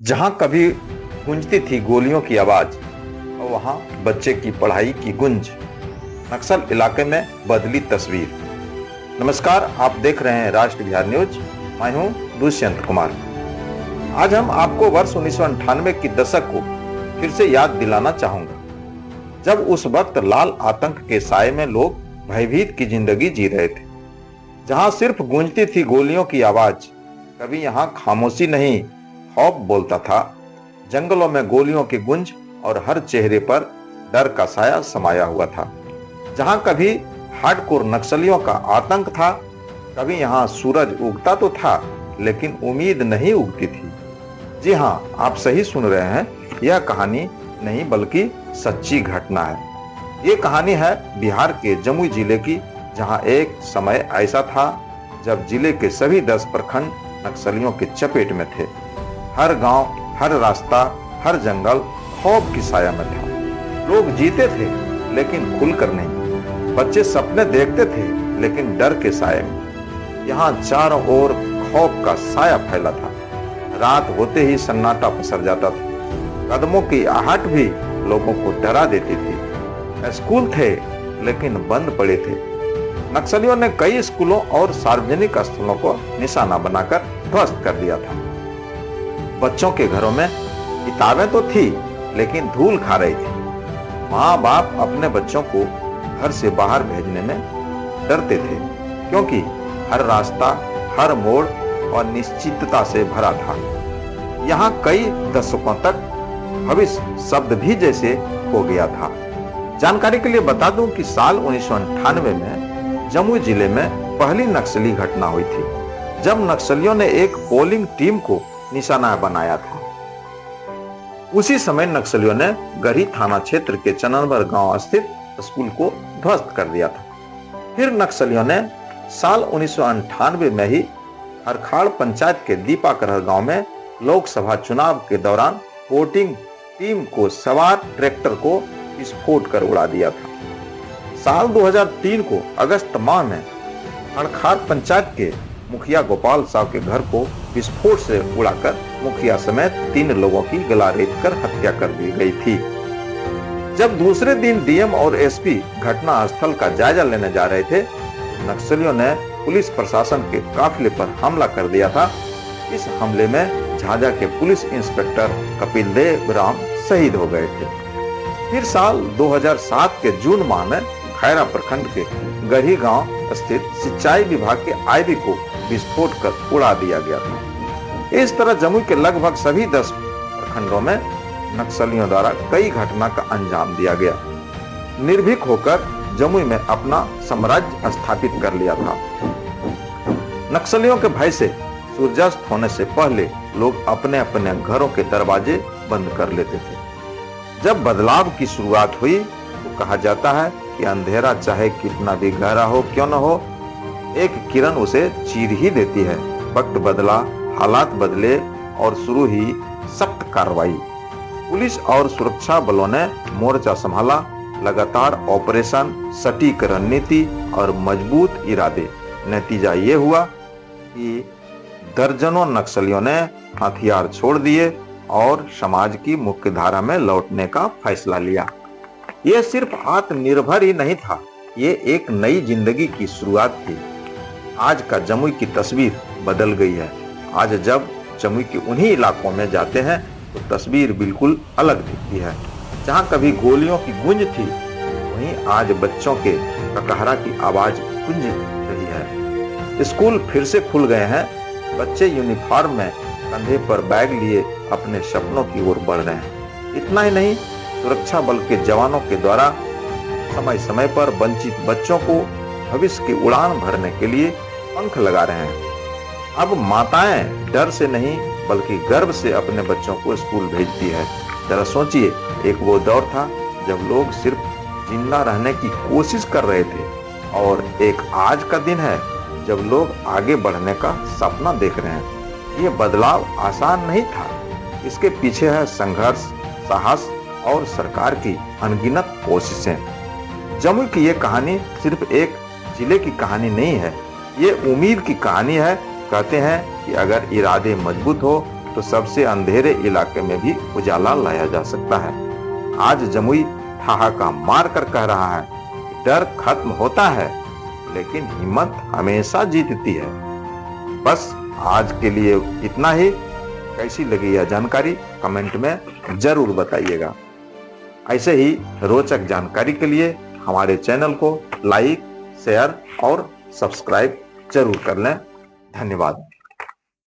जहां कभी गूंजती थी गोलियों की आवाज और वहां बच्चे की पढ़ाई की गुंज, नक्सल इलाके में बदली तस्वीर। नमस्कार, आप देख रहे हैं राष्ट्र बिहार न्यूज। मैं हूं दुष्यंत कुमार। आज हम आपको वर्ष 1998 की दशक को फिर से याद दिलाना चाहूंगा, जब उस वक्त लाल आतंक के साए में लोग भयभीत की जिंदगी जी रहे थे। जहां सिर्फ गूंजती थी गोलियों की आवाज, कभी यहां खामोशी नहीं, खौफ बोलता था। जंगलों में गोलियों की गूंज और हर चेहरे पर डर का साया समाया हुआ था। जहां कभी हार्डकोर नक्सलियों का आतंक था, कभी यहां सूरज उगता तो था लेकिन उम्मीद नहीं उगती थी। जी हां, आप सही सुन रहे हैं, यह कहानी नहीं बल्कि सच्ची घटना है। ये कहानी है बिहार के जमुई जिले की, जहां एक समय ऐसा था जब जिले के सभी 10 प्रखंड नक्सलियों के चपेट में थे। हर गांव, हर रास्ता, हर जंगल खौफ की साया में था। लोग जीते थे लेकिन खुलकर नहीं। बच्चे सपने देखते थे लेकिन डर के साए में। यहाँ चारों ओर खौफ का साया फैला था। रात होते ही सन्नाटा पसर जाता था। कदमों की आहट भी लोगों को डरा देती थी। स्कूल थे लेकिन बंद पड़े थे। नक्सलियों ने कई स्कूलों और सार्वजनिक स्थलों को निशाना बनाकर ध्वस्त कर दिया था। बच्चों के घरों में किताबें तो थी लेकिन धूल खा रही थी। माँ बाप अपने बच्चों को घर से बाहर भेजने में डरते थे, क्योंकि हर रास्ता, हर मोड़ अनिश्चितता से भरा था। यहाँ कई दशकों तक भविष्य शब्द भी जैसे खो गया था। जानकारी के लिए बता दूं कि साल 1998 में जमुई जिले में पहली नक्सली घटना हुई थी, जब नक्सलियों ने एक पोलिंग टीम को निशाना बनाया था। उसी समय नक्सलियों ने गढ़ी थाना क्षेत्र के चननभर गांव स्थित स्कूल को ध्वस्त कर दिया था। फिर नक्सलियों ने साल 1998 में ही हरखाड़ पंचायत के दीपाकरहर गांव में लोकसभा चुनाव के दौरान वोटिंग टीम को सवार ट्रैक्टर को विस्फोट कर उड़ा दिया था। साल 2003 को अगस्त माह में हरखाड़ पंचायत के मुखिया गोपाल साहब के घर को विस्फोट से उड़ाकर मुखिया समेत 3 लोगों की गला रेत कर हत्या कर दी गई थी। जब दूसरे दिन डीएम और एसपी घटना स्थल का जायजा लेने जा रहे थे, नक्सलियों ने पुलिस प्रशासन के काफिले पर हमला कर दिया था। इस हमले में झाझा के पुलिस इंस्पेक्टर कपिल देव राम शहीद हो गए थे। फिर साल 2007 के जून माह में खैरा प्रखंड के गढ़ी गांव स्थित सिंचाई विभाग के आईबी को विस्फोट कर उड़ा दिया गया था। इस तरह जमुई के लगभग सभी 10 प्रखंडों में नक्सलियों द्वारा कई घटना का अंजाम दिया गया। निर्भीक होकर जमुई में अपना साम्राज्य स्थापित कर लिया था। नक्सलियों के भय से सूर्यास्त होने से पहले लोग अपने अपने घरों के दरवाजे बंद कर लेते थे। जब बदलाव की शुरुआत हुई तो कहा जाता है कि अंधेरा चाहे कितना भी गहरा हो क्यों न हो, एक किरण उसे चीर ही देती है। वक्त बदला, हालात बदले और शुरू ही सख्त कार्रवाई। पुलिस और सुरक्षा बलों ने मोर्चा संभाला। लगातार ऑपरेशन, सटीक रणनीति और मजबूत इरादे। नतीजा ये हुआ कि दर्जनों नक्सलियों ने हथियार छोड़ दिए और समाज की मुख्य धारा में लौटने का फैसला लिया। यह सिर्फ आत्मनिर्भर ही नहीं था, ये एक नई जिंदगी की शुरुआत थी। आज का जमुई की तस्वीर बदल गई है। आज जब जमुई के उन्हीं इलाकों में जाते हैं तो तस्वीर बिल्कुल अलग दिखती है। जहां कभी गोलियों की गूंज थी, वहीं आज बच्चों के ककहरा की आवाज गूंज रही है। स्कूल फिर से खुल गए हैं। बच्चे यूनिफॉर्म में कंधे पर बैग लिए अपने सपनों की ओर बढ़ रहे हैं। इतना ही नहीं, सुरक्षा बल के जवानों के द्वारा समय समय पर वंचित बच्चों को भविष्य की उड़ान भरने के लिए पंख लगा रहे हैं। अब माताएं डर से नहीं बल्कि गर्व से अपने बच्चों को स्कूल भेजती है। जरा सोचिए, एक वो दौर था जब लोग सिर्फ जिंदा रहने की कोशिश कर रहे थे, और एक आज का दिन है जब लोग आगे बढ़ने का सपना देख रहे हैं। ये बदलाव आसान नहीं था। इसके पीछे है संघर्ष, साहस और सरकार की अनगिनत कोशिशें। जमुई की ये कहानी सिर्फ एक जिले की कहानी नहीं है, ये उम्मीद की कहानी है। कहते हैं कि अगर इरादे मजबूत हो तो सबसे अंधेरे इलाके में भी उजाला लाया जा सकता है। आज जमुई ठहाका मार कर कह रहा है कि डर खत्म होता है लेकिन हिम्मत हमेशा जीतती है। बस आज के लिए इतना ही। कैसी लगी यह जानकारी कमेंट में जरूर बताइएगा। ऐसे ही रोचक जानकारी के लिए हमारे चैनल को लाइक, शेयर और सब्सक्राइब जरूर कर लें। धन्यवाद।